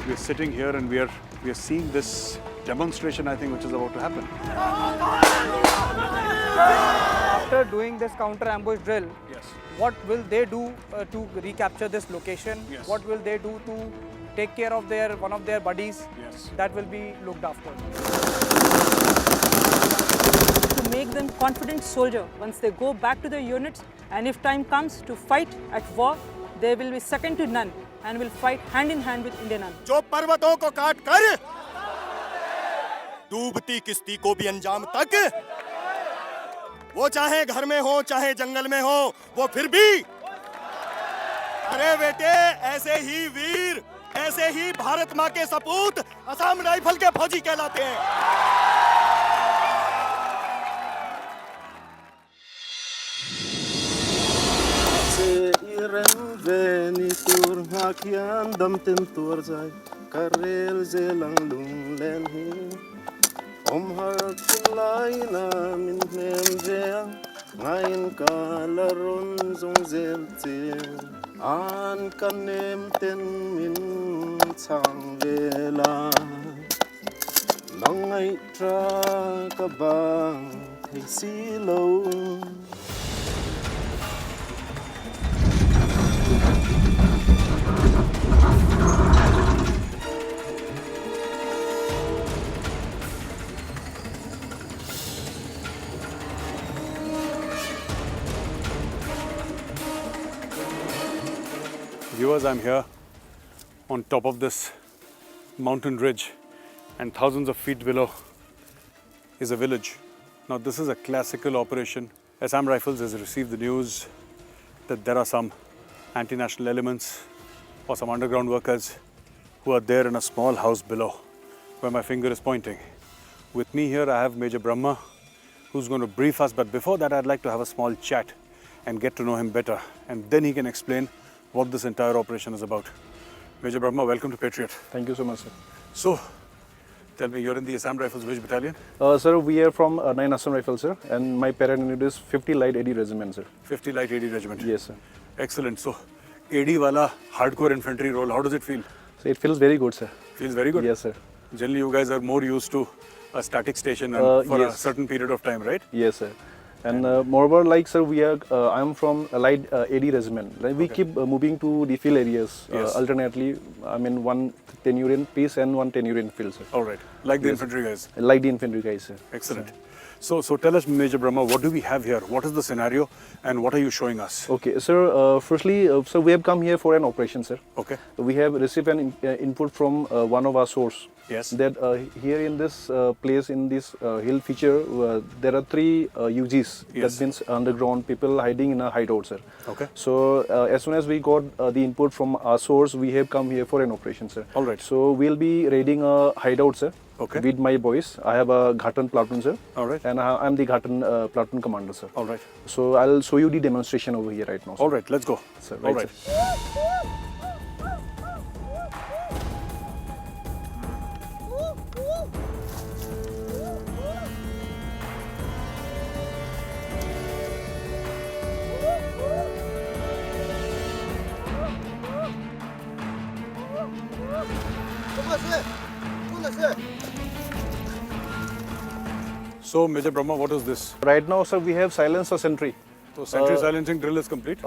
we're sitting here and we are seeing this demonstration, I think, which is about to happen. After doing this counter ambush drill, Yes. what will they do to recapture this location? Yes. What will they do to take care of one of their buddies? Yes. That will be looked after. To make them confident soldier once they go back to their units, and if time comes to fight at war, they will be second to none and will fight hand in hand with Indian Army. जो पर्वतों को काट कर डूबती किश्ती को भी अंजाम तक, वो चाहे घर में हो चाहे जंगल में हो, वो फिर भी, अरे बेटे ऐसे ही वीर, ऐसे ही भारत माँ के सपूत असम राइफल के फौजी कहलाते हैं। Venitur hakian dam tentur zai karel zelang lung len hi har kulai na min nem zea ngain kalarun zong zel tse an kanem ten min chang vela nangai tra ka bang thei si lo. Viewers, I'm here on top of this mountain ridge, and thousands of feet below is a village. Now this is a classical operation. Assam Rifles has received the news that there are some anti-national elements or some underground workers who are there in a small house below where my finger is pointing. With me here I have Major Brahma, who's going to brief us, but before that I'd like to have a small chat and get to know him better, and then he can explain what this entire operation is about. Major Brahma, welcome to Patriot. Thank you so much, sir. So, tell me, you're in the Assam Rifles which battalion? Sir, we are from 9 Assam Rifles, sir, and my parent unit is 50 Light AD Regiment, sir. 50 Light AD Regiment. Yes, sir. Excellent. So, AD wala hardcore infantry role, how does it feel? So it feels very good, sir. Feels very good? Yes, sir. Generally, you guys are more used to a static station and for a yes. certain period of time, right? Yes, sir. And moreover, like, sir, we are. I am from a Light AD Regiment. Like, we keep moving to the field areas Yes. alternately. I mean, one tenure in peace and one tenure in field, sir. All right. Like the Yes. infantry guys. Like the infantry guys, sir. Excellent. So tell us, Major Brahma, what do we have here? What is the scenario and what are you showing us? Okay, sir. Firstly, sir, we have come here for an operation, sir. Okay. We have received an input from one of our source. Yes. That here in this place, in this hill feature, there are 3 UGs. Yes. That means underground people hiding in a hideout, sir. Okay. So as soon as we got the input from our source, we have come here for an operation, sir. All right. So we'll be raiding a hideout, sir. Okay. With my boys. I have a Ghatan platoon, sir. All right. And I'm the Ghatan platoon commander, sir. All right. So I'll show you the demonstration over here right now, sir. All right, let's go. Sir, All right, right. sir. So, Major Brahma, what is this? Right now, sir, we have silenced a sentry. So, sentry silencing drill is complete?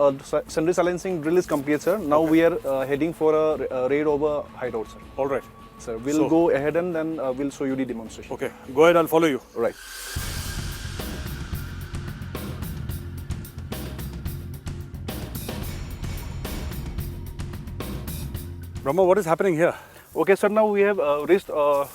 Sentry silencing drill is complete, sir. Now we are heading for a raid over hideout, sir. All right. Sir, we'll So- go ahead and then we'll show you the demonstration. Okay, go ahead, I'll follow you. Right. Brahma, what is happening here? Okay, sir. Now we have reached to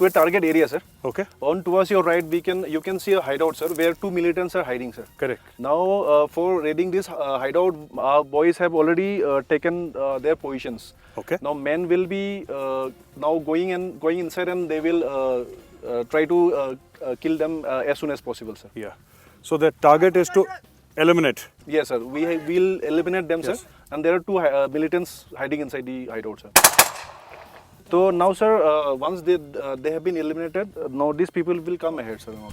a target area, sir. Okay. On towards your right, you can see a hideout, sir, where 2 militants are hiding, sir. Correct. Now, for raiding this hideout, our boys have already taken their positions. Okay. Now, men will be now going inside, and they will try to kill them as soon as possible, sir. Yeah. So the target is to eliminate. Yes, sir. We'll eliminate them, Yes. sir. And there are 2 militants hiding inside the hideout, sir. So now, sir, once they have been eliminated, now these people will come ahead, sir. Now.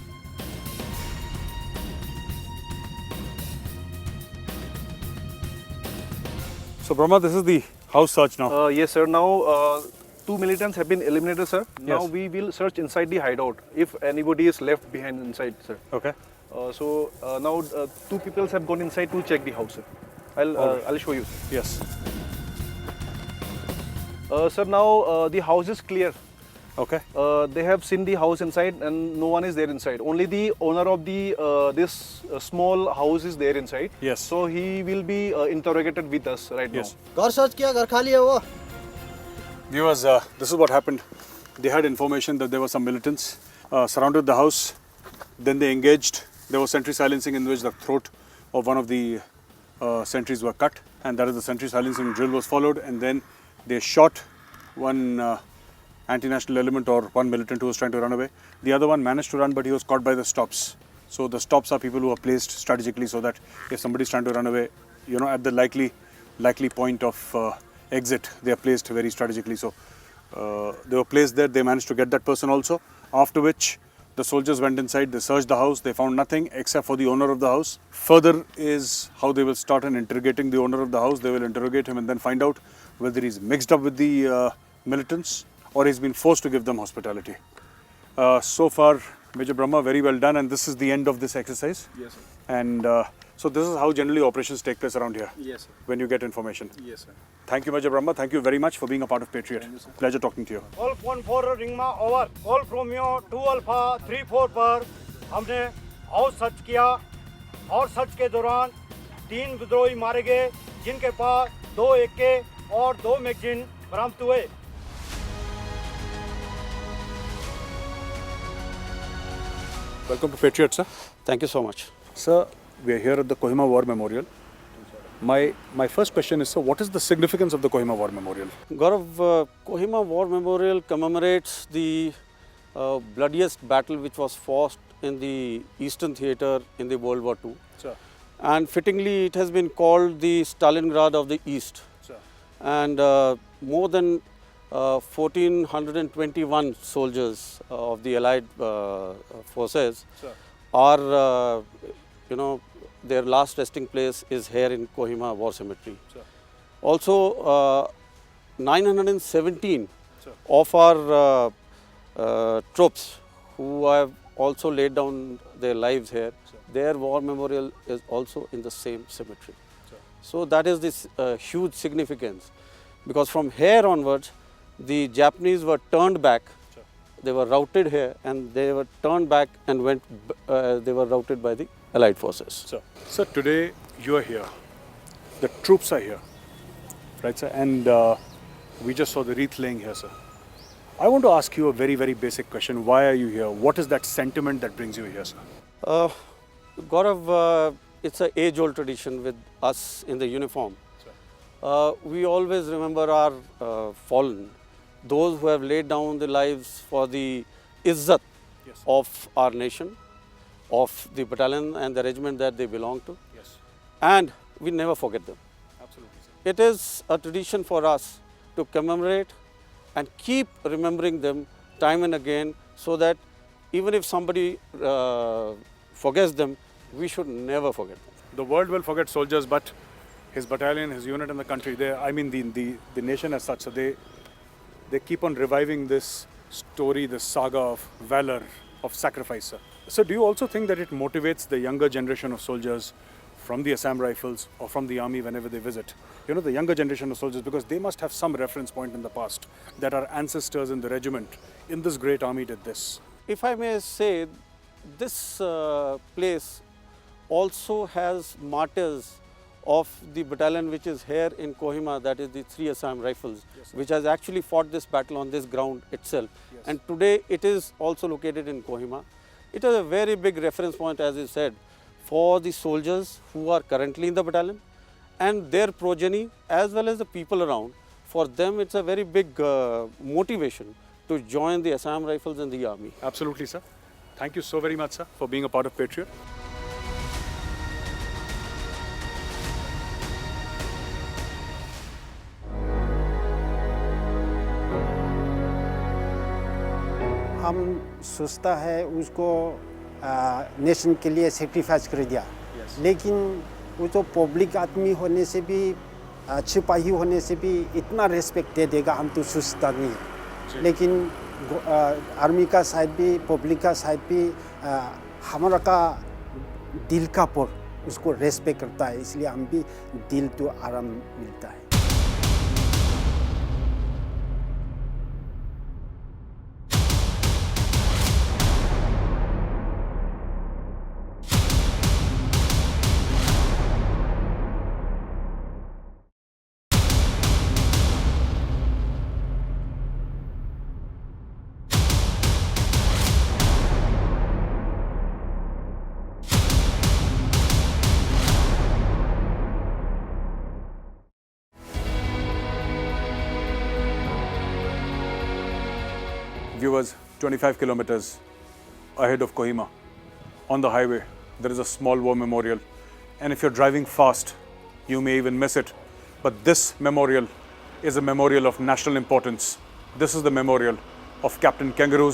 So Brahma, this is the house search now. Yes, sir. Now 2 militants have been eliminated, sir. Now Yes. we will search inside the hideout if anybody is left behind inside, sir. Okay. Now 2 people have gone inside to check the house, sir. I'll show you. Yes. Sir, now the house is clear. Okay. They have seen the house inside and no one is there inside. Only the owner of the this small house is there inside. Yes. So he will be interrogated with us right Yes. now. घर search किया घर खाली है वो Viewers, this is what happened. They had information that there were some militants surrounded the house. Then they engaged. There was sentry silencing in which the throat of one of the sentries were cut, and that is the sentry silencing drill was followed. And then they shot one anti-national element or one militant who was trying to run away. The other one managed to run, but he was caught by the stops. So the stops are people who are placed strategically so that if somebody is trying to run away, you know, at the likely point of exit, they are placed very strategically. So they were placed there. They managed to get that person also. After which the soldiers went inside. They searched the house. They found nothing except for the owner of the house. Further is how they will start interrogating the owner of the house. They will interrogate him and then find out whether he's mixed up with the militants or he's been forced to give them hospitality. So far, Major Brahma, very well done, and this is the end of this exercise. Yes, sir. And so this is how generally operations take place around here. Yes, sir. When you get information. Yes, sir. Thank you, Major Brahma. Thank you very much for being a part of Patriot. Pleasure talking to you. Golf 1-4 ring में over call फ्रोमियो 2 alpha 3-4 पर हमने house search किया और search के दौरान 3 विद्रोही मारे गए जिनके पास 2 AK और 2 मैगजीन बरामद हुए। Welcome to Patriot, sir. Thank you so much. Sir, we are here at the Kohima War Memorial. My first question is, sir, what is the significance of the Kohima War Memorial? Gaurav, Kohima War Memorial commemorates the bloodiest battle which was fought in the Eastern Theatre in the World War II. Sir. And fittingly, it has been called the Stalingrad of the East. Sir. And more than 1,421 soldiers of the Allied forces Sir. are, their last resting place is here in Kohima War Cemetery. Sir. Also, 917 Sir. of our troops who have also laid down their lives here, their war memorial is also in the same cemetery. Sir. So that is this huge significance, because from here onwards, the Japanese were turned back. Sure. They were routed here and they were turned back and they were routed by the Allied forces. Sir, today you are here. The troops are here. Right, sir? And we just saw the wreath laying here, sir. I want to ask you a very, very basic question. Why are you here? What is that sentiment that brings you here, sir? Gaurav, it's an age-old tradition with us in the uniform. We always remember our fallen, those who have laid down their lives for the izzat Yes. of our nation, of the battalion and the regiment that they belong to. Yes. And we never forget them. Absolutely, sir. It is a tradition for us to commemorate and keep remembering them time and again, so that even if somebody forgets them, we should never forget them. The world will forget soldiers, but his battalion, his unit and the country, the nation as such, so they keep on reviving this story, this saga of valor, of sacrifice, sir. So do you also think that it motivates the younger generation of soldiers from the Assam Rifles or from the army whenever they visit? You know, the younger generation of soldiers, because they must have some reference point in the past that our ancestors in the regiment, in this great army, did this. If I may say, this place also has martyrs of the battalion which is here in Kohima, that is the 3 Assam Rifles, Yes, which has actually fought this battle on this ground itself. Yes. And today it is also located in Kohima. It is a very big reference point, as you said, for the soldiers who are currently in the battalion and their progeny, as well as the people around. For them, it's a very big motivation to join the Assam Rifles and the army. Absolutely, sir. Thank you so very much, sir, for being a part of Patriot. हम सोचता है उसको nation के लिए sacrifice कर दिया, लेकिन वो तो पब्लिक आदमी होने से भी सिपाही होने से भी इतना रेस्पेक्ट दे देगा हम तो सोचता नहीं है। लेकिन आर्मी का साइड भी पब्लिक का साइड भी हमारा का दिल का पर उसको रेस्पेक्ट करता है, इसलिए हम भी दिल तो आराम मिलता है। Viewers, 25 kilometers ahead of Kohima, on the highway, there is a small war memorial. And if you're driving fast, you may even miss it. But this memorial is a memorial of national importance. This is the memorial of Captain Kangaroo,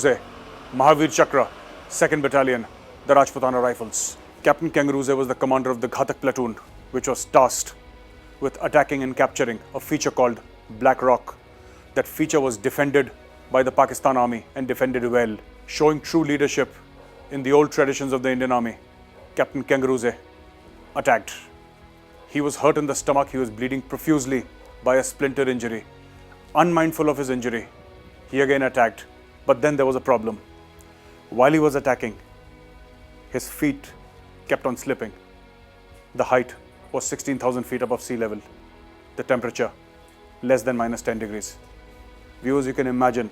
Mahavir Chakra, 2nd Battalion, the Rajputana Rifles. Captain Kangaroo was the commander of the Ghatak platoon, which was tasked with attacking and capturing a feature called Black Rock. That feature was defended by the Pakistan Army and defended well, showing true leadership in the old traditions of the Indian Army. Captain Kangaroo attacked. He was hurt in the stomach, he was bleeding profusely by a splinter injury. Unmindful of his injury, he again attacked, but then there was a problem. While he was attacking, his feet kept on slipping. The height was 16,000 feet above sea level. The temperature, less than -10 degrees. Viewers, you can imagine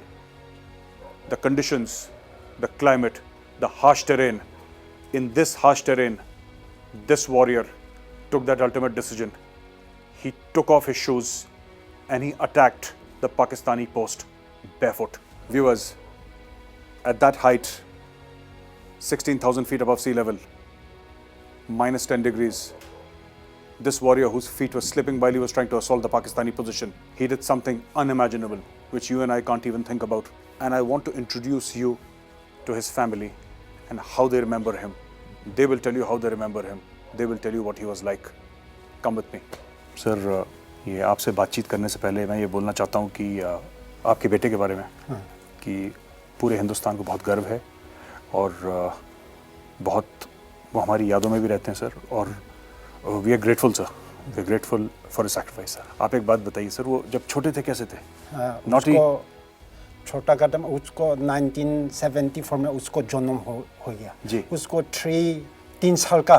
the conditions, the climate, the harsh terrain. In this harsh terrain, this warrior took that ultimate decision. He took off his shoes and he attacked the Pakistani post barefoot. Viewers, at that height, 16,000 feet above sea level, -10 degrees, this warrior whose feet were slipping while he was trying to assault the Pakistani position, he did something unimaginable, which you and I can't even think about. And I want to introduce you to his family and how they remember him. They will tell you how they remember him. They will tell you what he was like. Come with me. Sir, ये आपसे बातचीत करने से पहले मैं ये बोलना चाहता हूँ कि आपके बेटे के बारे में कि पूरे हिंदुस्तान को बहुत गर्व है और बहुत वो हमारी यादों में भी रहते हैं सर, और we are grateful sir, we are grateful for sacrifice sir. आप एक बात बताइए सर, वो जब छोटे थे कैसे थे? उसको छोटा कदम, उसको 1974 में उसको जन्म हो गया जी। उसको 3 साल का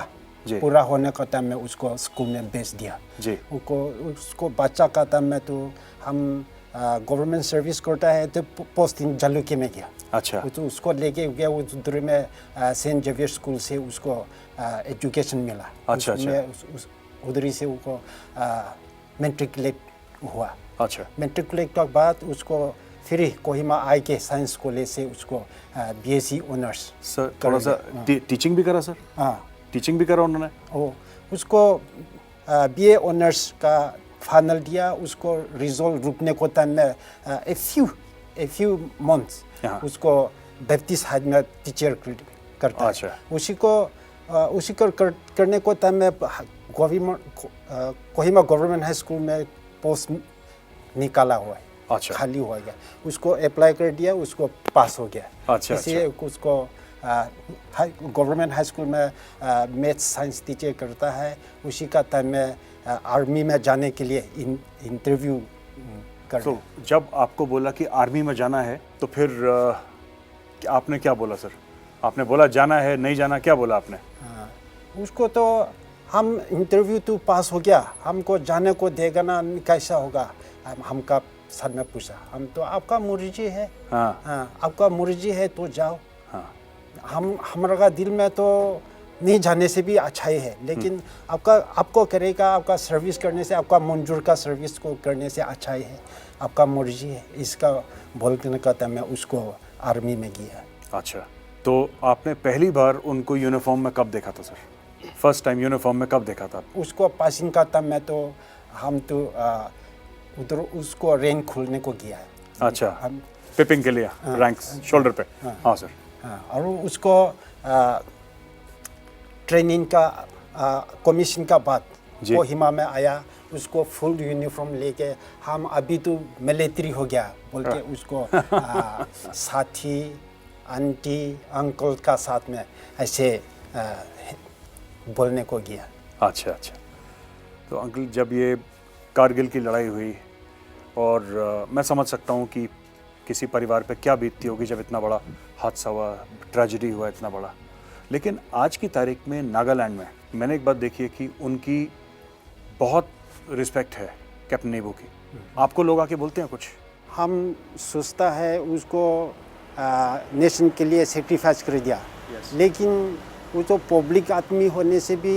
पूरा होने का टाइम में उसको स्कूल में भेज दिया जी। उसको बच्चा का टाइम में तो हम गवर्नमेंट सर्विस करता है तो पोस्टिंग जलुके में गया। अच्छा। तो उसको लेके गया उधर में सेंट जेवियर स्कूल से उसको एजुकेशन मिला। अच्छा अच्छा। उधर से उसको मैट्रिकुलेट हुआ। अच्छा। मैट्रिकुलेट के बाद उसको फिर कोहिमा आई के साइंस कॉलेज से उसको बीएससी ऑनर्स। सर थोड़ा सा टीचिंग भी करा सर? हाँ टीचिंग भी करा उन्होंने। उसको बीए ऑनर्स का फाइनल दिया, उसको रिजल्ट रुकने को टाइम में a few months उसको बैप्टिस्ट हाई में टीचर करता है। अच्छा। उसी को करने को टाइम में कोहिमा गवर्नमेंट हाई स्कूल में पोस्ट निकाला हुआ है। अच्छा। खाली हो गया, उसको अप्लाई कर दिया, उसको पास हो गया। अच्छा। इसलिए उसको गवर्नमेंट हाई स्कूल में मैथ्स साइंस टीचर करता है। उसी का टाइम में आर्मी में जाने के लिए इंटरव्यू कर। तो जब आपको बोला कि आर्मी में जाना है तो फिर आपने क्या बोला सर? आपने बोला जाना है, नहीं जाना, क्या बोला आपने? उसको तो हम इंटरव्यू तो पास हो गया, हमको जाने को देगा ना, कैसा होगा? हमका सर में पूछा, हम तो आपका मर्जी है। हाँ, आपका मर्जी है तो जाओ। हाँ। हमारा दिल में तो नहीं जाने से भी अच्छा ही है, लेकिन आपको करेगा, आपका सर्विस करने से, आपका मंजूर का सर्विस को करने से अच्छा ही है, आपका मर्जी है। इसका बोलने का था मैं उसको आर्मी में गया। अच्छा। तो आपने पहली बार उनको यूनिफॉर्म में कब देखा था सर? फर्स्ट टाइम यूनिफॉर्म में कब देखा था? उसको पासिंग का था मैं तो हम तो उधर उसको रैंक खोलने को गया है। अच्छा। पिपिंग के लिए रैंक्स शोल्डर पे। हाँ सर। हाँ, और उसको ट्रेनिंग का कमीशन का बाद कोहिमा में आया, उसको फुल यूनिफॉर्म लेके हम अभी तो मिलिट्री हो गया बोल के उसको साथी आंटी अंकल का साथ में ऐसे बोलने को गया। अच्छा अच्छा। तो अंकल जब ये कारगिल की लड़ाई हुई और मैं समझ सकता हूँ कि किसी परिवार पे क्या बीतती होगी जब इतना बड़ा हादसा हुआ, ट्रेजेडी हुआ इतना बड़ा, लेकिन आज की तारीख में नागालैंड में मैंने एक बात देखी है कि उनकी बहुत रिस्पेक्ट है कैप्टन नेबू की। आपको लोग आके बोलते हैं कुछ? हम सोचता है उसको नेशन के लिए सेक्रीफाइस कर दिया, लेकिन वो तो पब्लिक आदमी होने से भी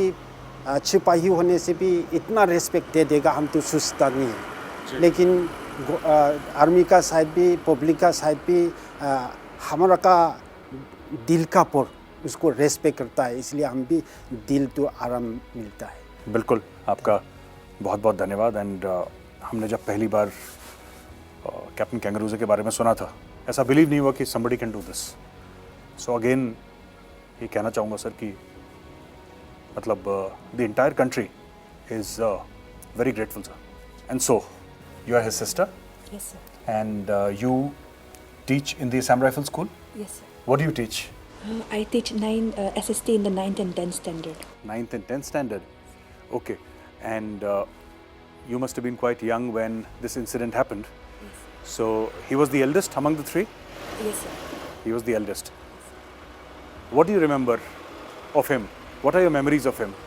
सिपाही होने से भी इतना रिस्पेक्ट दे देगा हम तो सोचता नहीं है। लेकिन आर्मी का साइड भी पब्लिक का साइड भी हमारा का दिल का पर उसको रेस्पेक्ट करता है, इसलिए हम भी दिल तो आराम मिलता है। बिल्कुल, आपका बहुत बहुत धन्यवाद। एंड हमने जब पहली बार कैप्टन कैंगरूज़ के बारे में सुना था, ऐसा बिलीव नहीं हुआ कि somebody can do this. So again ये कहना चाहूँगा सर कि मतलब the entire country is very grateful sir. And so you are his sister? Yes, sir. And you teach in the Assam Rifle School? Yes, sir. What do you teach? I teach SST in the 9th and 10th standard. 9th and 10th standard. Okay. And you must have been quite young when this incident happened. Yes. So he was the eldest among the three? Yes, sir. He was the eldest. What do you remember of him? What are your memories of him?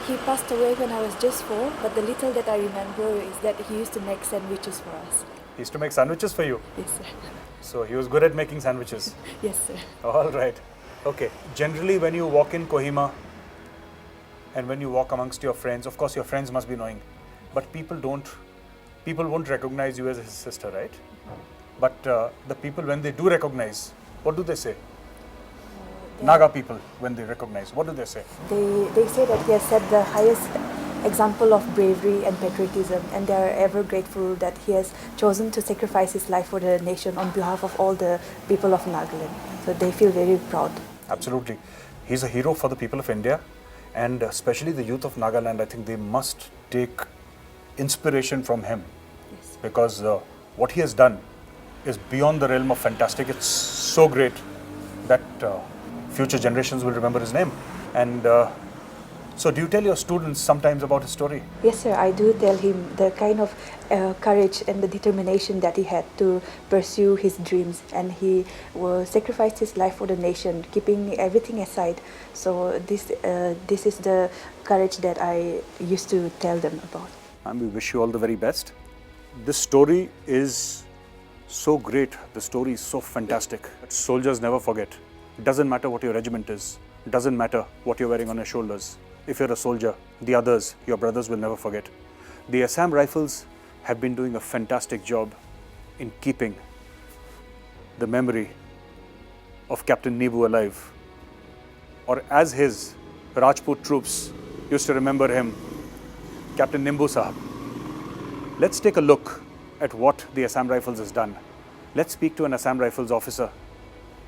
He passed away when I was just 4, but the little that I remember is that he used to make sandwiches for us. He used to make sandwiches for you? Yes, sir. So he was good at making sandwiches? Yes, sir. All right. Okay. Generally, when you walk in Kohima and when you walk amongst your friends, of course your friends must be knowing, but people won't recognize you as his sister, right? But the people, when they do recognize, what do they say? Naga people, when they recognize, what do they say? They say that he has set the highest example of bravery and patriotism, and they are ever grateful that he has chosen to sacrifice his life for the nation on behalf of all the people of Nagaland. So they feel very proud. Absolutely. He's a hero for the people of India, and especially the youth of Nagaland. I think they must take inspiration from him. Yes. Because what he has done is beyond the realm of fantastic. It's so great that future generations will remember his name. And so do you tell your students sometimes about his story? Yes, sir. I do tell him the kind of courage and the determination that he had to pursue his dreams, and he sacrificed his life for the nation, keeping everything aside. So this is the courage that I used to tell them about. And we wish you all the very best. This story is so great. The story is so fantastic. Soldiers never forget. It doesn't matter what your regiment is. It doesn't matter what you're wearing on your shoulders. If you're a soldier, the others, your brothers, will never forget. The Assam Rifles have been doing a fantastic job in keeping the memory of Captain Nebu alive. Or as his Rajput troops used to remember him, Captain Nimbu Sahab. Let's take a look at what the Assam Rifles has done. Let's speak to an Assam Rifles officer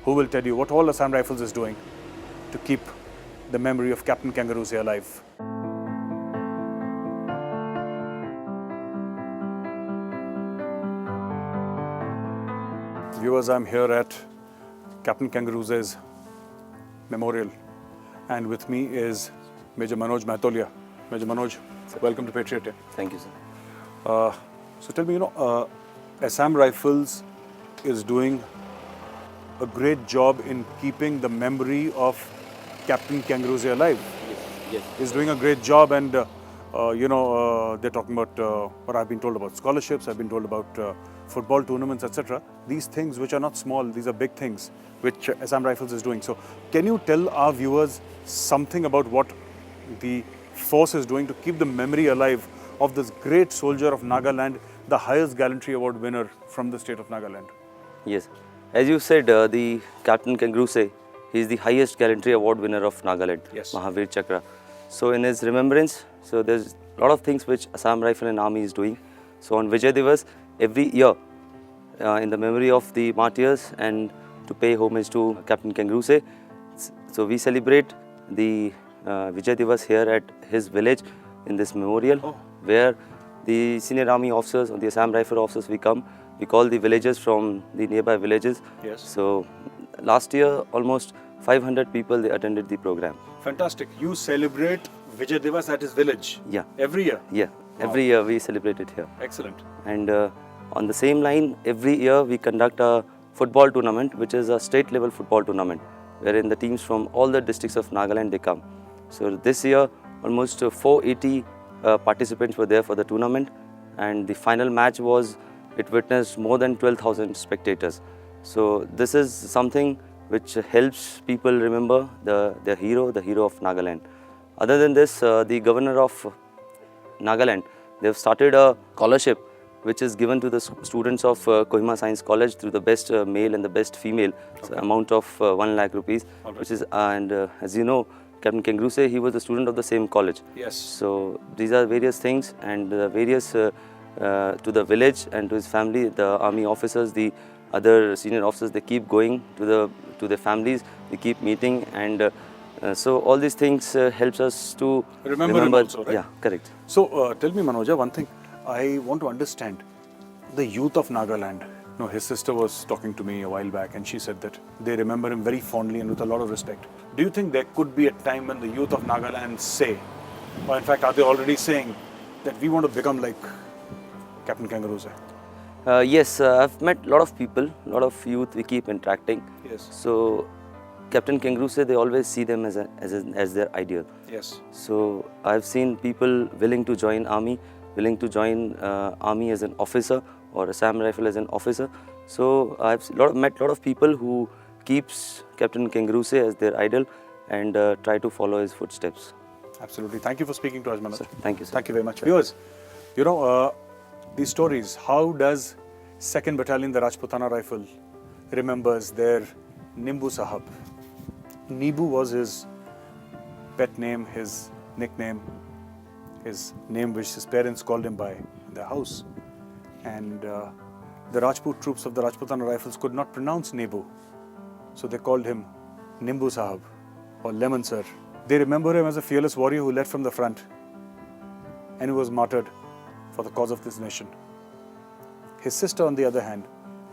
who will tell you what all Assam Rifles is doing to keep the memory of Captain Kangaroo here alive. Viewers, I'm here at Captain Kangaroo's memorial, and with me is Major Manoj Mahtolia. Major Manoj, welcome to Patriot. Thank you, sir. So tell me, Assam Rifles is doing a great job in keeping the memory of Captain Kangaroo alive. Yes. He's doing a great job, and they're talking about what I've been told about scholarships. I've been told about football tournaments, etc. These things, which are not small, these are big things, which Assam Rifles is doing. So, can you tell our viewers something about what the force is doing to keep the memory alive of this great soldier of Nagaland, the highest gallantry award winner from the state of Nagaland? Yes. As you said, the Captain Kangaroo, he is the highest gallantry award winner of Nagaland, Yes. Mahavir Chakra. So in his remembrance, so there's a lot of things which Assam Rifle and Army is doing. So on Vijay Divas, every year, in the memory of the martyrs and to pay homage to Captain Kangaroo, so we celebrate the Vijay Divas here at his village in this memorial, where the senior army officers or the Assam Rifle officers, we come. We call the villagers from the nearby villages. Yes. So last year, almost 500 people they attended the program. Fantastic. You celebrate Vijay Divas at his village. Yeah. Every year. Yeah. Wow. Every year we celebrate it here. Excellent. And on the same line, every year we conduct a football tournament, which is a state level football tournament, wherein the teams from all the districts of Nagaland, they come. So this year, almost 480 participants were there for the tournament, and the final match it witnessed more than 12,000 spectators. So this is something which helps people remember the hero of Nagaland. Other than this, the governor of Nagaland, they have started a scholarship which is given to the students of Kohima Science College through the best male and the best female, so amount of 1 lakh rupees, which is, and as you know, Captain Kangaroo, he was a student of the same college. Yes. So these are various things, and various to the village and to his family, the army officers, the other senior officers, they keep going to their families, they keep meeting, and so all these things helps us to remember him also, right? Yeah, correct. So tell me, Manoja, one thing. I want to understand the youth of Nagaland. No, his sister was talking to me a while back, and she said that they remember him very fondly and with a lot of respect. Do you think there could be a time when the youth of Nagaland say, or in fact, are they already saying that we want to become like Captain Kangaroo? Yes, I've met a lot of people, a lot of youth. We keep interacting. Yes. So Captain Kangaroo, they always see them as their ideal. Yes. So I've seen people willing to join army, willing to join army as an officer or Assam Rifle as an officer. So I've met a lot of people who keeps Captain Kangaroo as their idol and try to follow his footsteps. Absolutely. Thank you for speaking to us, Manoj. Sir, thank you, sir. Thank you very much. Viewers, you know, these stories, how does 2nd Battalion, the Rajputana Rifle, remembers their Nimbu Sahab. Nibu was his pet name, his nickname, his name which his parents called him by in their house. And the Rajput troops of the Rajputana Rifles could not pronounce Nibu, so they called him Nimbu Sahab or Lemon Sir. They remember him as a fearless warrior who led from the front and who was martyred for the cause of this nation. His sister, on the other hand,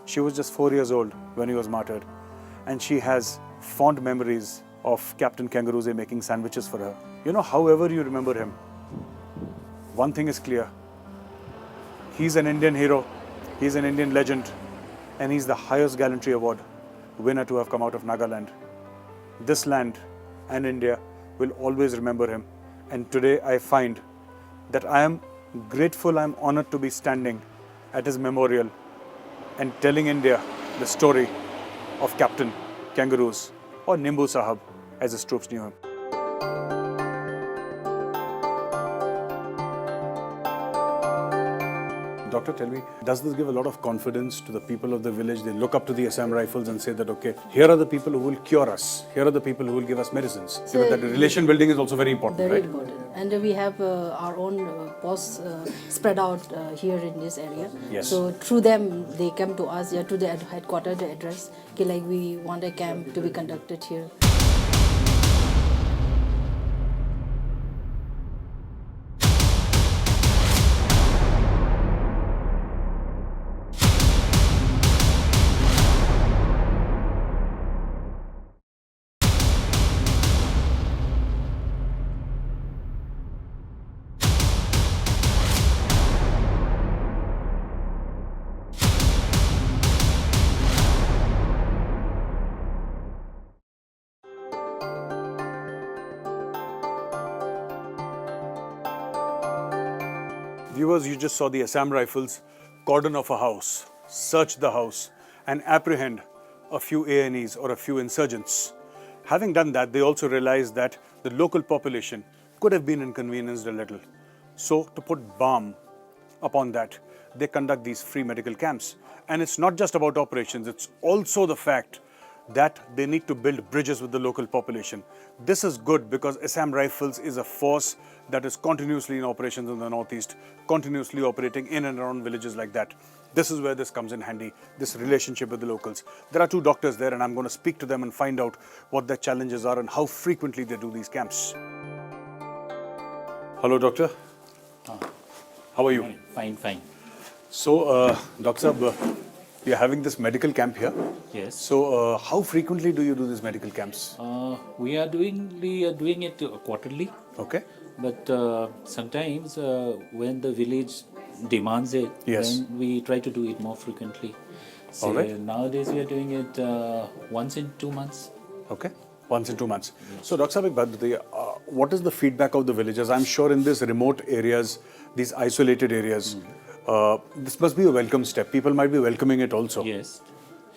she was just 4 years old when he was martyred, and she has fond memories of Captain Kangaroo making sandwiches for her. You know, however you remember him, one thing is clear. He's an Indian hero, he's an Indian legend, and he's the highest gallantry award winner to have come out of Nagaland. This land and India will always remember him, and today I find that I am grateful, I am honored to be standing at his memorial and telling India the story of Captain Kangaroo, or Nimbu Sahab as his troops knew him. Doctor, tell me, does this give a lot of confidence to the people of the village? They look up to the Assam Rifles and say that, okay, here are the people who will cure us. Here are the people who will give us medicines. So that relation building is also very important, very right? important. And we have our own posts spread out here in this area. Yes. So through them, they come to us, to the headquarters, the address, okay, like we want a camp to be conducted here. Viewers, you just saw the Assam Rifles cordon off a house, search the house, and apprehend a few ANEs or a few insurgents. Having done that, they also realized that the local population could have been inconvenienced a little. So, to put balm upon that, they conduct these free medical camps. And it's not just about operations, it's also the fact that they need to build bridges with the local population. This is good because Assam Rifles is a force that is continuously in operations in the northeast, continuously operating in and around villages like that. This is where this comes in handy, this relationship with the locals. There are 2 doctors there, and I'm going to speak to them and find out what their challenges are and how frequently they do these camps. Hello, doctor. How are you? Fine, fine. So, Dr. Sahab, we are having this medical camp here. Yes. So, how frequently do you do these medical camps? We are doing it quarterly. Okay. But sometimes when the village demands it, Yes. then we try to do it more frequently. So All right. nowadays we are doing it once in 2 months. Okay. Once in 2 months. So, Dr. Sahab, what is the feedback of the villagers? I'm sure in these remote areas, these isolated areas, this must be a welcome step. People might be welcoming it also. Yes.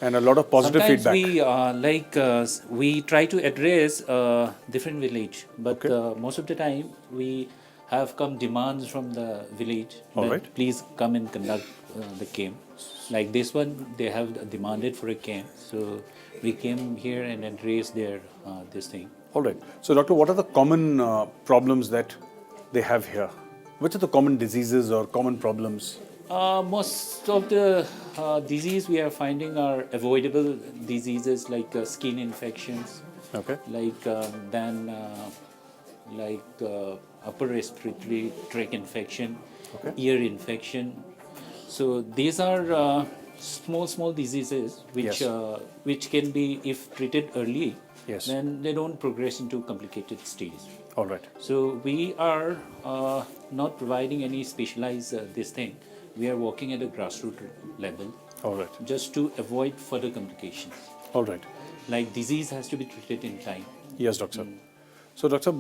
And a lot of positive Sometimes feedback. we try to address different village, but most of the time we have come demands from the village All that right. please come and conduct the camp. Like this one, they have demanded for a camp, so we came here and addressed their this thing. All right. So, doctor, what are the common problems that they have here? Which are the common diseases or common problems? Most of the disease we are finding are avoidable diseases like skin infections, Okay. like upper respiratory tract infection, Okay. ear infection. So these are small diseases which Yes. which can be, if treated early, Yes. then they don't progress into complicated stage. All right. So we are not providing any specialized this thing. We are working at a grassroots level. All right. Just to avoid further complications. All right. Like disease has to be treated in time. Yes, doctor. So, doctor,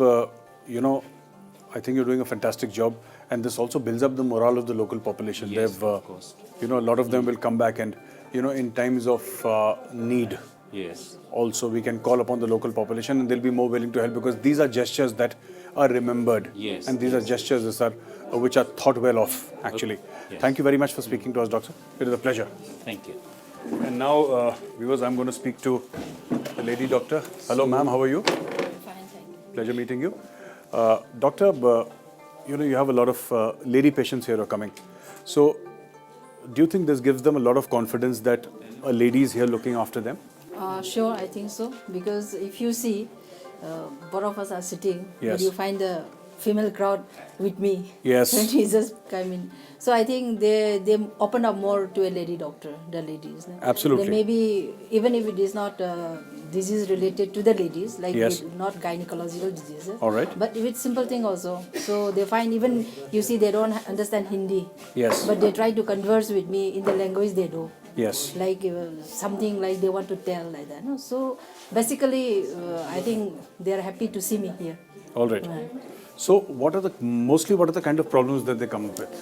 I think you're doing a fantastic job, and this also builds up the morale of the local population. Yes, They've, of course. a lot of them will come back, and in times of need. Yes. Also, we can call upon the local population, and they'll be more willing to help because these are gestures that are remembered. Yes, And these are gestures which are thought well of, actually. Yes. Thank you very much for speaking to us, doctor. It is a pleasure. Thank you. And now, viewers, I'm going to speak to the lady doctor. Hello, ma'am. How are you? Fine, thank you. Pleasure meeting you. Doctor, you have a lot of lady patients here who are coming. So, do you think this gives them a lot of confidence that a lady is here looking after them? Sure, I think so. Because if you see, both of us are sitting, Yes. but you find the female crowd with me. Yes. When Jesus come in. So I think they open up more to a lady doctor, the ladies. Absolutely. They maybe, even if it is not disease related to the ladies, like Yes. not gynecological diseases. All right. But with simple thing also. So they find even, you see, they don't understand Hindi. Yes. But they try to converse with me in the language they do. Yes. Like something like they want to tell like that. No? So basically, I think they are happy to see me here. All right. So, what are the kind of problems that they come up with?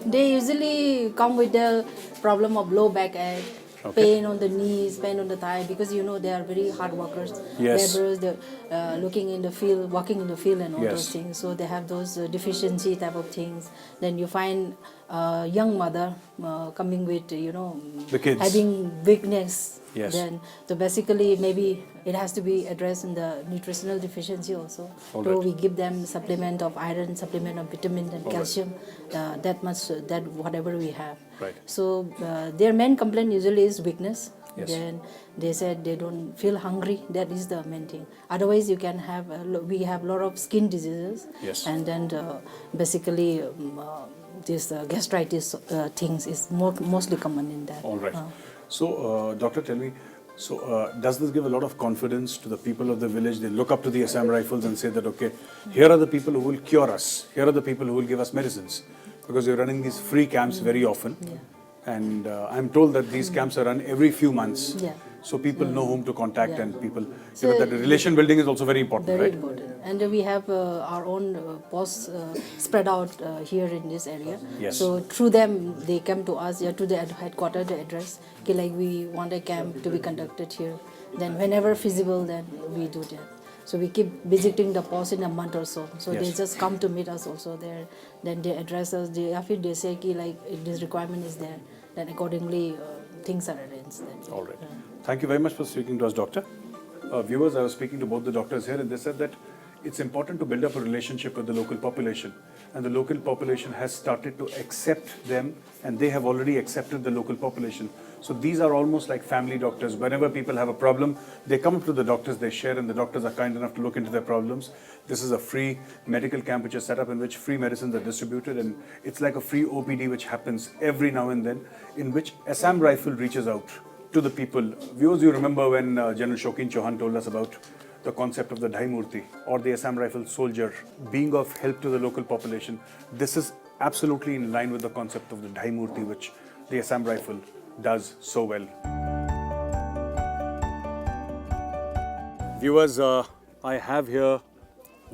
They usually come with the problem of low back ache, Okay. pain on the knees, pain on the thigh, because they are very hard workers. Yes. Laborers, they're looking in the field, walking in the field and all Yes. those things. So they have those deficiency type of things. Then you find young mother coming with, The kids. having weakness. Yes. Then, so basically maybe it has to be addressed in the nutritional deficiency also. All So right. we give them supplement of iron, supplement of vitamin and All right. calcium, that whatever we have. Right. So their main complaint usually is weakness. Yes. Then they said they don't feel hungry. That is the main thing. Otherwise, you can have we have a lot of skin diseases. Yes. And then basically this gastritis things is mostly common in that. All right. So, doctor, tell me, does this give a lot of confidence to the people of the village? They look up to the Assam Rifles and say that, okay, here are the people who will cure us. Here are the people who will give us medicines. Because you're running these free camps very often. Yeah. And I'm told that these camps are run every few months. Yeah. So people know whom to contact Yeah. and people, So that relation building is also very important, Very right? important. And we have our own posts spread out here in this area. Yes. So through them, they come to us, to the headquarters, the address. Okay, like we want a camp to be conducted here. Then whenever feasible, then we do that. So we keep visiting the post in a month or so. So they Yes. just come to meet us also there. Then they address us. After they say, like if this requirement is there, then accordingly things are arranged. Then. All right. Thank you very much for speaking to us, doctor. Viewers, I was speaking to both the doctors here and they said that, it's important to build up a relationship with the local population. And the local population has started to accept them, and they have already accepted the local population. So these are almost like family doctors. Whenever people have a problem, they come up to the doctors, they share, and the doctors are kind enough to look into their problems. This is a free medical camp which is set up in which free medicines are distributed, and it's like a free OPD which happens every now and then, in which Assam Rifle reaches out to the people. Viewers, you remember when General Shokin Chauhan told us about the concept of the Dhai Murti or the Assam Rifle soldier being of help to the local population. This is absolutely in line with the concept of the Dhai Murti, which the Assam Rifle does so well. Viewers, I have here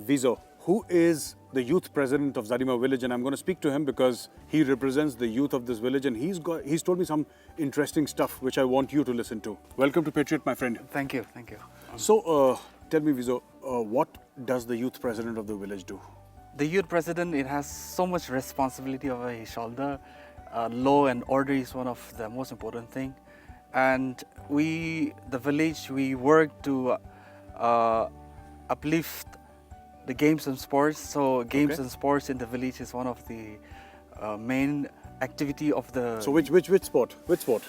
Vizo, who is the youth president of Zadima village, and I'm going to speak to him because he represents the youth of this village, and he's told me some interesting stuff which I want you to listen to. Welcome to Patriot, my friend. Thank you, thank you. So, tell me, Vizo, what does the youth president of the village do? The youth president, it has so much responsibility over his shoulder. Law and order is one of the most important thing, and we, the village, we work to uplift the games and sports. So games and sports in the village is one of the main activity of the. So which sport? Which sport?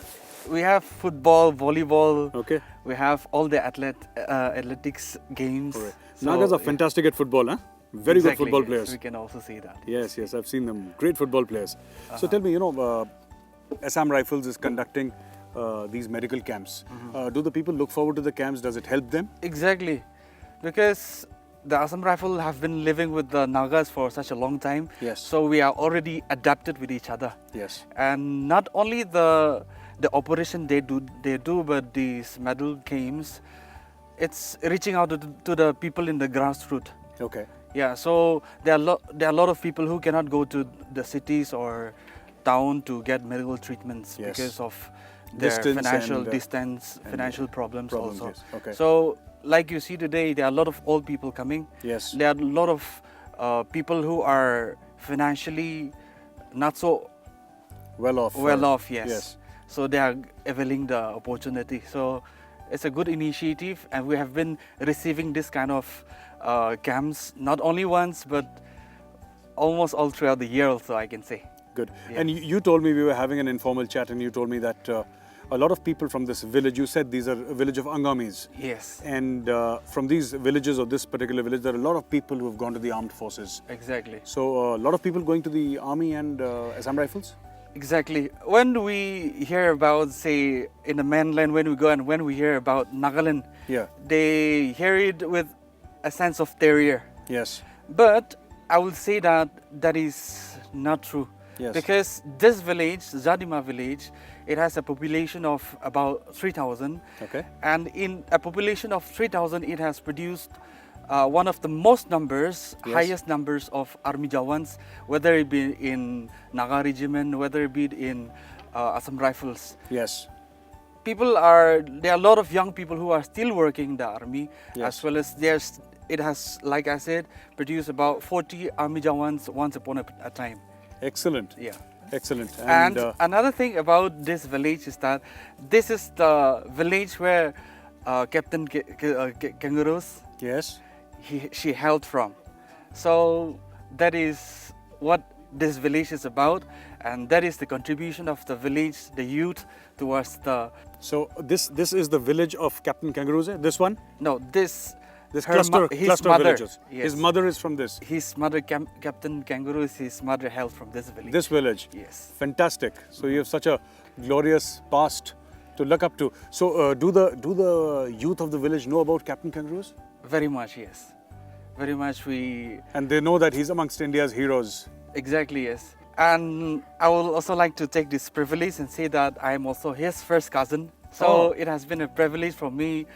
We have football, volleyball. Okay. We have all the athletics games. Correct. So, Nagas are fantastic at football, huh? Very good football players. We can also see that. Yes, yes, I've seen them. Great football players. So tell me, Assam Rifles is conducting these medical camps. Do the people look forward to the camps? Does it help them? Exactly, because the Assam Rifle have been living with the Nagas for such a long time. Yes. So we are already adapted with each other. Yes. And not only the operation they do, but these medal games, it's reaching out to the people in the grassroots. Okay. Yeah, so there are a lot of people who cannot go to the cities or town to get medical treatments because of their financial financial problems also. Yes. Okay. So, like you see today, there are a lot of old people coming. Yes. There are a lot of people who are financially not so well off. Yes. So they are availing the opportunity. So it's a good initiative, and we have been receiving this kind of camps not only once but almost all throughout the year also, I can say. Good. Yeah. And you told me, we were having an informal chat, and you told me that a lot of people from this village, you said these are a village of Angamis. Yes. And from these villages or this particular village, there are a lot of people who have gone to the armed forces. Exactly. So a lot of people going to the army and Assam Rifles? Exactly. When we hear about, say, in the mainland, when we go and when we hear about Nagaland, they hear it with a sense of terror. Yes. But I will say that that is not true. Yes. Because this village, Zadima village, it has a population of about 3,000. Okay. And in a population of 3,000, it has produced one of the most highest numbers of army jawans, whether it be in Naga regiment, whether it be in Assam Rifles. Yes. There are a lot of young people who are still working in the army, as well as it has, like I said, produced about 40 army jawans once upon a time. Excellent. Yeah. Excellent. And another thing about this village is that this is the village where Captain Kangaroo, she hailed from. So that is what this village is about, and that is the contribution of the village, the youth, towards the. So this is the village of Captain Kangaroo, this one? No, this cluster his of mother, villages. yes. His mother is from this. His mother, Captain Kangaroo, his mother hailed from this village. This village. Yes. Fantastic. So you have such a glorious past to look up to. So do the youth of the village know about Captain Kangaroo? Very much, yes. Very much And they know that he's amongst India's heroes. Exactly, yes. And I would also like to take this privilege and say that I am also his first cousin. So it has been a privilege for me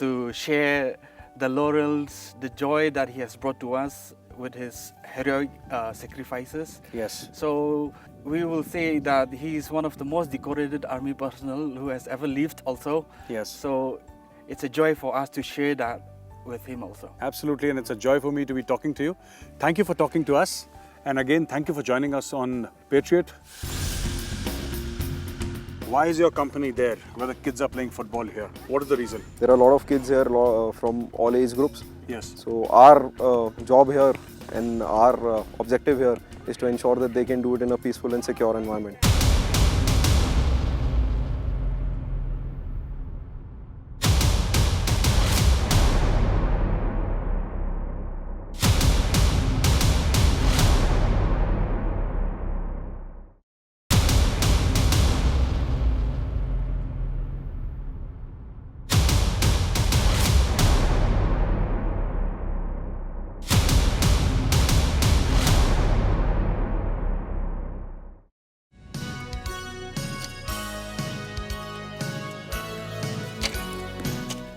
to share the laurels, the joy that he has brought to us with his heroic sacrifices. Yes. So we will say that he is one of the most decorated army personnel who has ever lived also. Yes. So it's a joy for us to share that with him also. Absolutely, and it's a joy for me to be talking to you. Thank you for talking to us. And again, thank you for joining us on Patriot. Why is your company there where the kids are playing football here? What is the reason? There are a lot of kids here from all age groups. Yes. So our job here and our objective here is to ensure that they can do it in a peaceful and secure environment.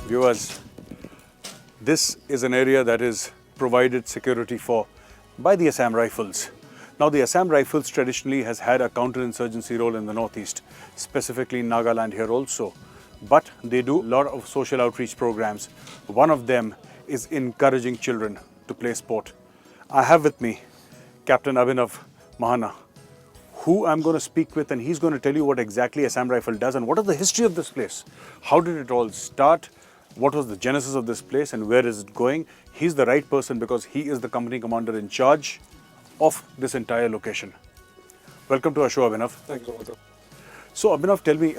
Viewers, this is an area that is provided security for by the Assam Rifles. Now, the Assam Rifles traditionally has had a counterinsurgency role in the northeast, specifically in Nagaland here also. But they do a lot of social outreach programs. One of them is encouraging children to play sport. I have with me Captain Abhinav Mahana, who I'm going to speak with, and he's going to tell you what exactly Assam Rifle does and what is the history of this place. How did it all start? What was the genesis of this place and where is it going? He's the right person because he is the company commander in charge of this entire location. Welcome to our show, Abhinav. Thank you, Gaurav. So, Abhinav, tell me,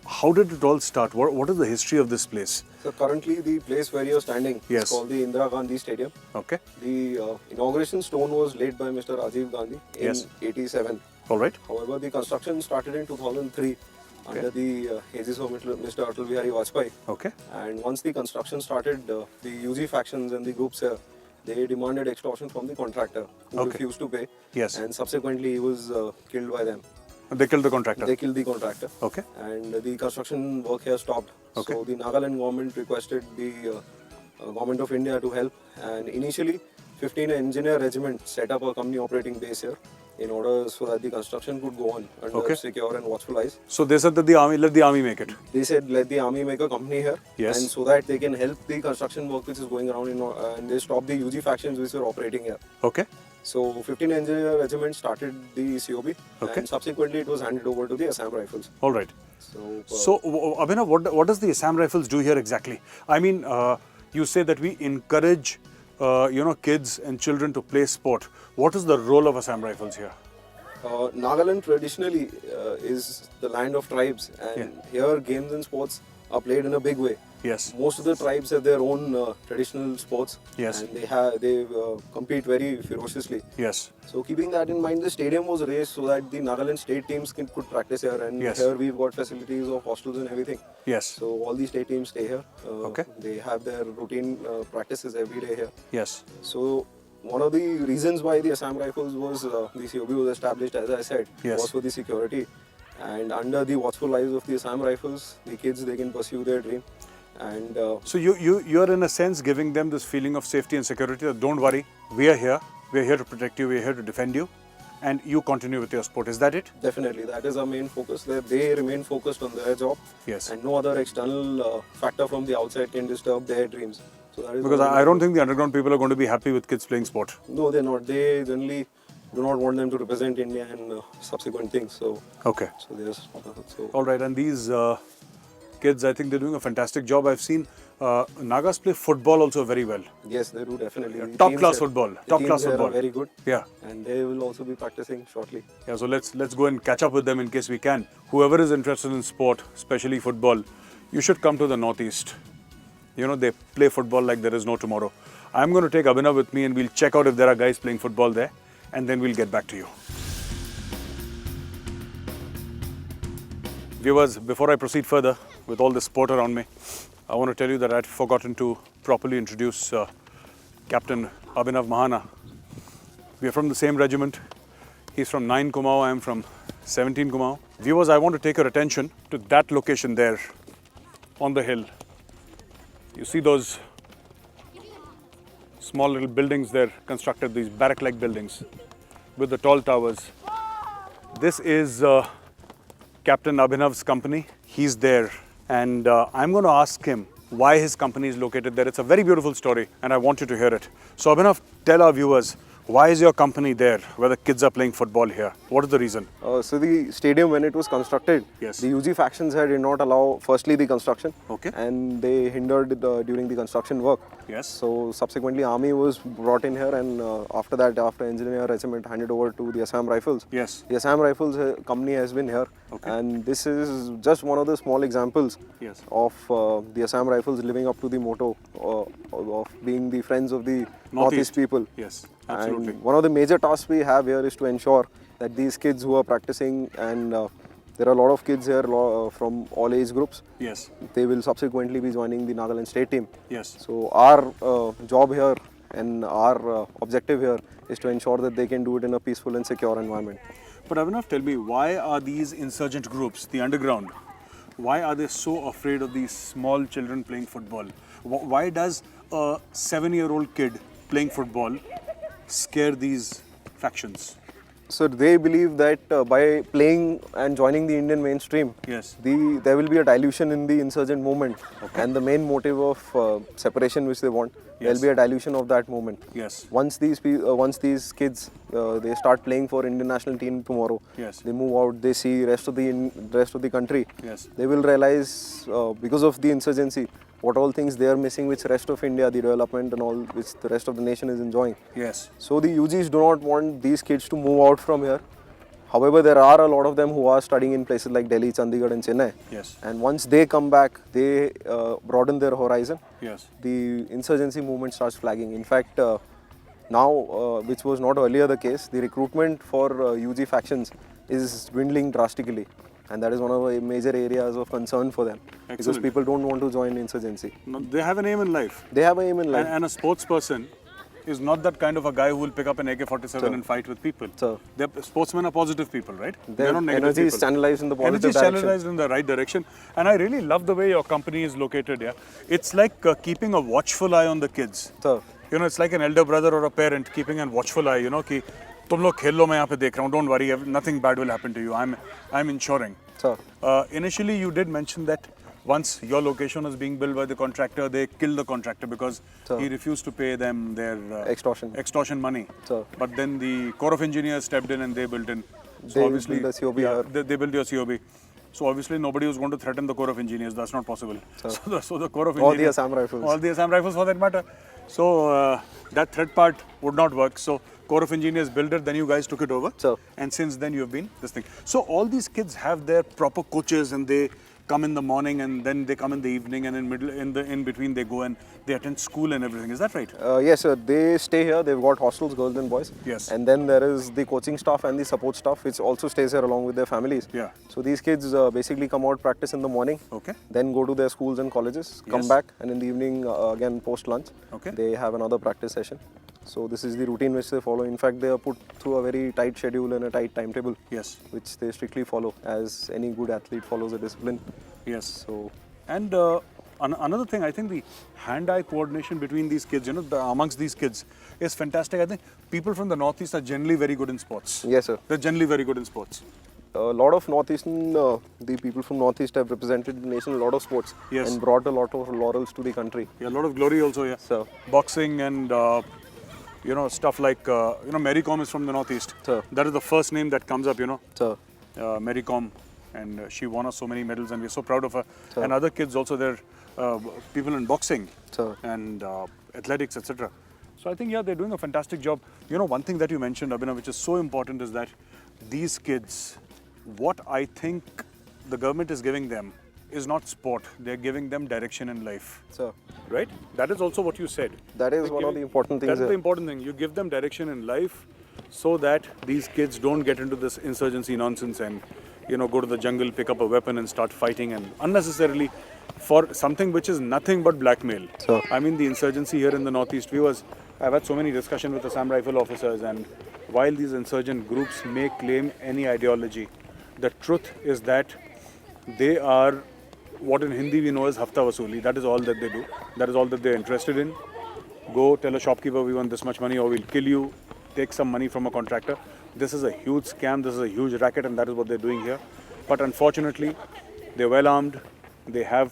how did it all start? What is the history of this place? So currently the place where you're standing Yes. is called the Indira Gandhi Stadium. Okay. The inauguration stone was laid by Mr. Rajiv Gandhi in Yes. 87. All right. However, the construction started in 2003 under the aegis of Mr. Atal Bihari Vajpayee. Okay. And once the construction started, the UG factions and the groups here, they demanded extortion from the contractor who Okay. refused to pay. Yes. And subsequently he was killed by them. They killed the contractor. They killed the contractor. Okay. And the construction work here stopped. Okay. So the Nagaland government requested the government of India to help. And initially, 15 engineer regiment set up a company operating base here in order so that the construction could go on under Okay. secure and watchful eyes. So they said that let the army make it. They said let the army make a company here, Yes. and so that they can help the construction work which is going around and they stop the UG factions which were operating here. Okay. So 15 engineer regiment started the COB, Okay. and subsequently it was handed over to the Assam Rifles. All right. So, Abhinav, what does the Assam Rifles do here exactly? I mean, you say that we encourage, kids and children to play sport. What is the role of Assam Rifles here? Nagaland traditionally is the land of tribes, and here games and sports are played in a big way. Yes. Most of the tribes have their own traditional sports, Yes. and they compete very ferociously. Yes. So keeping that in mind, the stadium was raised so that the Nagaland state teams could practice here, and Yes. here we've got facilities of hostels and everything. Yes. So all the state teams stay here. Okay. They have their routine practices every day here. Yes. So one of the reasons why the Assam Rifles was the COB was established, as I said, Yes. was for the security. And under the watchful eyes of the Assam Rifles, the kids, they can pursue their dream. And So you're in a sense giving them this feeling of safety and security that don't worry, we are here to protect you, we are here to defend you, and you continue with your sport. Is that it? definitely, that is our main focus. That they remain focused on their job. Yes. And no other external factor from the outside can disturb their dreams. So that is Because what I don't think the underground people are going to be happy with kids playing sport. No, they're not. They generally do not want them to represent India and subsequent things. So Okay. So there's All right, and these kids, I think they're doing a fantastic job. I've seen Nagas play football also very well. yes, they do definitely. The Top teams class here- football. the Top teams class here are football. very good. Yeah. And they will also be practicing shortly. Yeah, so let's go and catch up with them in case we can. Whoever is interested in sport, especially football, you should come to the Northeast. They play football like there is no tomorrow. I'm going to take Abhinav with me and we'll check out if there are guys playing football there, and then we'll get back to you. Viewers, before I proceed further with all the sport around me, I want to tell you that I'd forgotten to properly introduce Captain Abhinav Mahana. We are from the same regiment. He's from 9 Kumaon, I am from 17 Kumaon. Viewers, I want to take your attention to that location there on the hill. You see those small little buildings there constructed, these barrack-like buildings with the tall towers. This is Captain Abhinav's company. He's there, and I'm going to ask him why his company is located there. It's a very beautiful story and I want you to hear it. So Abhinav, tell our viewers, Why is your company there where the kids are playing football here? What is the reason? So the stadium, when it was constructed, Yes. the UG factions here did not allow firstly the construction, Okay. and they hindered during the construction work. Yes. So subsequently army was brought in here, and after that, after engineer regiment handed over to the Assam Rifles. Yes. The Assam Rifles company has been here, Okay. and this is just one of the small examples Yes. of the Assam Rifles living up to the motto of being the friends of the Northeast people. Yes, absolutely. And one of the major tasks we have here is to ensure that these kids who are practicing, and there are a lot of kids here from all age groups. Yes. They will subsequently be joining the Nagaland state team. Yes. So our job here and our objective here is to ensure that they can do it in a peaceful and secure environment. But Abhinav, tell me, why are these insurgent groups, the underground, why are they so afraid of these small children playing football? Why does a 7-year-old kid playing football scare these factions? So they believe that by playing and joining the Indian mainstream, yes, there will be a dilution in the insurgent movement, and the main motive of separation which they want, there will be a dilution of that movement. Yes. Once these kids they start playing for Indian national team tomorrow, yes, they move out, they see rest of the country, yes, they will realize because of the insurgency what all things they are missing, which rest of India, the development and all, which the rest of the nation is enjoying. Yes. So the UGs do not want these kids to move out from here. However, there are a lot of them who are studying in places like Delhi, Chandigarh and Chennai. Yes. And once they come back, they broaden their horizon. Yes. The insurgency movement starts flagging. In fact, now, which was not earlier the case, the recruitment for UG factions is dwindling drastically. And that is one of the major areas of concern for them. Excellent. Because people don't want to join insurgency. No, they have an aim in life. They have an aim in life. And a sports person is not that kind of a guy who will pick up an AK-47 and fight with people. Sportsmen are positive people, right? Their not negative energy people. is channelized in the positive Energy is direction. channelized in the right direction. And I really love the way your company is located here. It's like keeping a watchful eye on the kids. You know, it's like an elder brother or a parent keeping a watchful eye, you know, कि तुम लोग खेल लो, मैं यहाँ पे देख रहा हूँ, don't worry, nothing bad will happen to you. I'm ensuring. Initially, you did mention that once your location was being built by the contractor, they killed the contractor because he refused to pay them their extortion money. But then the Corps of Engineers stepped in and they built in. So They obviously, built the COB here. they built your COB. So obviously nobody was going to threaten the Corps of Engineers. That's not possible. So the Corps of Engineers, All the Assam Rifles. all the Assam Rifles for that matter. So that threat part would not work. So Corps of Engineers built it, then you guys took it over. And since then you've been this thing. So all these kids have their proper coaches and they come in the morning and then they come in the evening and in between they go and they attend school and everything. Is that right? Yes, sir. They stay here. They've got hostels, girls and boys. Yes. And then there is the coaching staff and the support staff, which also stays here along with their families. Yeah. So these kids basically come out, practice in the morning. Okay. Then go to their schools and colleges, come Yes. back, and in the evening, again post lunch, Okay. they have another practice session. So this is the routine which they follow. In fact, they are put through a very tight schedule and a tight timetable. Yes. Which they strictly follow, as any good athlete follows a discipline. Yes. So, and another thing, I think the hand-eye coordination between these kids, you know, amongst these kids is fantastic. I think people from the Northeast are generally very good in sports. Yes, sir. They're generally very good in sports. A lot of Northeastern, the people from Northeast have represented the nation in a lot of sports. Yes. And brought a lot of laurels to the country. Yeah, a lot of glory also, yeah. So, boxing and, you know, stuff like, you know, Mary Kom is from the Northeast. That is the first name that comes up, you know. Mary Kom. And she won us so many medals and we're so proud of her. And other kids also, they're people in boxing and athletics, etc. So I think, yeah, they're doing a fantastic job. You know, one thing that you mentioned, Abhinav, which is so important is that these kids, what I think the government is giving them is not sport. They're giving them direction in life. Right? That is also what you said. That is one of the important things. That is the important thing. You give them direction in life so that these kids don't get into this insurgency nonsense and, you know, go to the jungle, pick up a weapon and start fighting and unnecessarily for something which is nothing but blackmail. I mean, the insurgency here in the Northeast, I've had so many discussions with Assam Rifle officers, and while these insurgent groups may claim any ideology, the truth is that they are what in Hindi we know as hafta wasuli. That is all that they do. That is all that they're interested in. Go tell a shopkeeper we want this much money or we'll kill you. Take some money from a contractor. This is a huge scam, this is a huge racket, and that is what they're doing here. But unfortunately, they're well armed, they have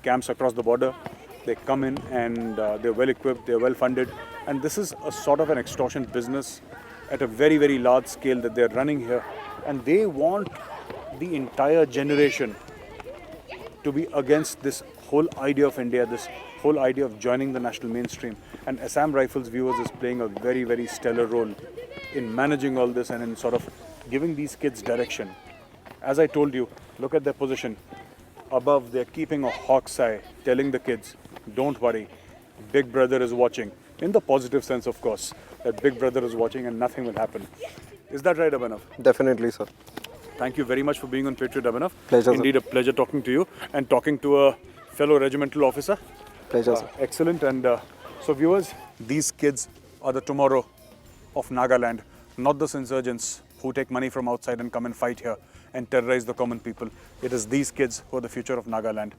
camps across the border, they come in and they're well equipped, they're well funded, And this is a sort of an extortion business at a very, very large scale that they're running here. And they want the entire generation to be against this whole idea of India, this whole idea of joining the national mainstream. And Assam Rifles viewers is playing a very, very stellar role in managing all this and in sort of giving these kids direction. As I told you, look at their position. Above, they're keeping a hawk's eye, telling the kids, don't worry, Big Brother is watching. In the positive sense, of course, that Big Brother is watching and nothing will happen. Is that right, Abhinav? Definitely, sir. Thank you very much for being on Patriot, Abhinav. Pleasure, Indeed, sir. a pleasure talking to you and talking to a fellow regimental officer. Pleasure, sir. Excellent. And so, viewers, these kids are the tomorrow of Nagaland, not those insurgents who take money from outside and come and fight here and terrorize the common people. It is these kids who are the future of Nagaland.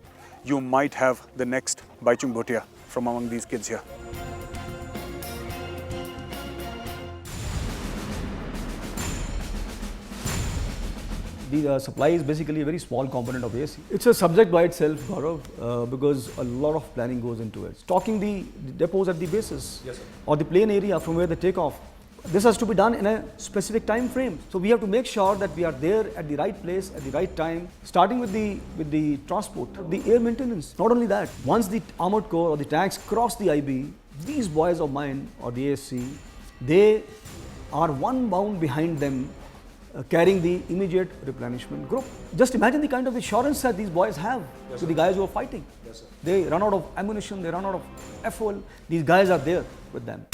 You might have the next Baichung Bhutia from among these kids here. The supply is basically a very small component of AC. It's a subject by itself, Gaurav, because a lot of planning goes into it. Stocking the depots at the bases, yes, or the plane area from where they take off. This has to be done in a specific time frame. So we have to make sure that we are there at the right place at the right time, starting with the transport, the air maintenance. Not only that, once the armored corps or the tanks cross the IB, these boys of mine or the ASC, they are one bound behind them, carrying the immediate replenishment group. Just imagine the kind of assurance that these boys have, yes, to the guys who are fighting. Yes, they run out of ammunition, they run out of fuel. These guys are there with them.